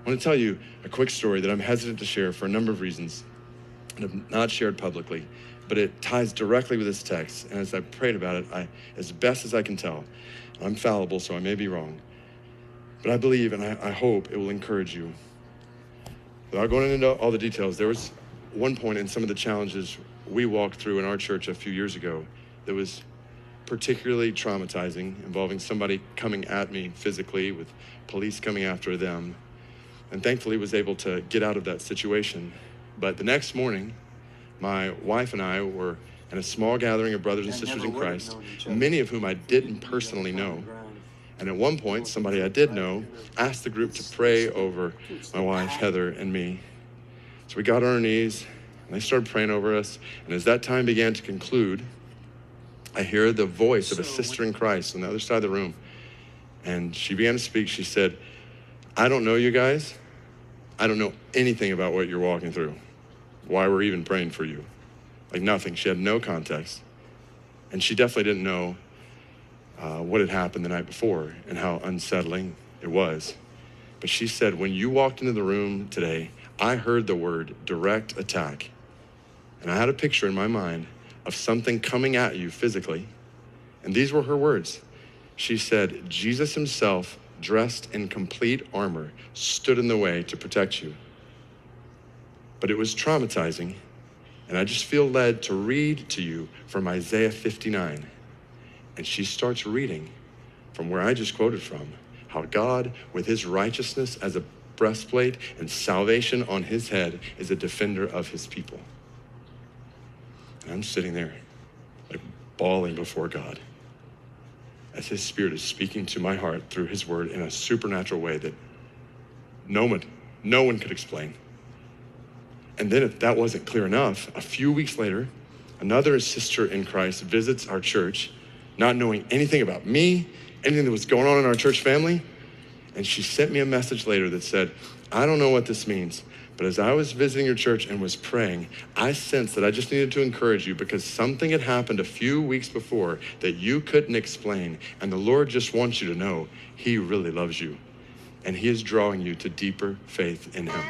I want to tell you a quick story that I'm hesitant to share for a number of reasons and have not shared publicly, but it ties directly with this text. And as I prayed about it, as best as I can tell, I'm fallible, so I may be wrong, but I believe and I hope it will encourage you. Without going into all the details, there was one point in some of the challenges we walked through in our church a few years ago that was particularly traumatizing, involving somebody coming at me physically with police coming after them, and thankfully was able to get out of that situation. But the next morning, my wife and I were in a small gathering of brothers and sisters in Christ, many of whom I didn't personally know. And at one point, somebody I did know asked the group to pray over my wife, Heather, and me. So we got on our knees, and they started praying over us. And as that time began to conclude, I hear the voice of a sister in Christ on the other side of the room. And she began to speak. She said, I don't know you guys. I don't know anything about what you're walking through, why we're even praying for you. Like nothing. She had no context. And she definitely didn't know what had happened the night before and how unsettling it was. But she said, when you walked into the room today, I heard the word direct attack. And I had a picture in my mind of something coming at you physically. And these were her words. She said, Jesus himself, dressed in complete armor, stood in the way to protect you. But it was traumatizing. And I just feel led to read to you from Isaiah 59. And she starts reading from where I just quoted from, how God, with his righteousness as a breastplate and salvation on his head, is a defender of his people. And I'm sitting there, like bawling before God, as his spirit is speaking to my heart through his word in a supernatural way that no one could explain. And then if that wasn't clear enough, a few weeks later, another sister in Christ visits our church, not knowing anything about me, anything that was going on in our church family. And she sent me a message later that said, I don't know what this means, but as I was visiting your church and was praying, I sensed that I just needed to encourage you because something had happened a few weeks before that you couldn't explain. And the Lord just wants you to know he really loves you. And he is drawing you to deeper faith in him.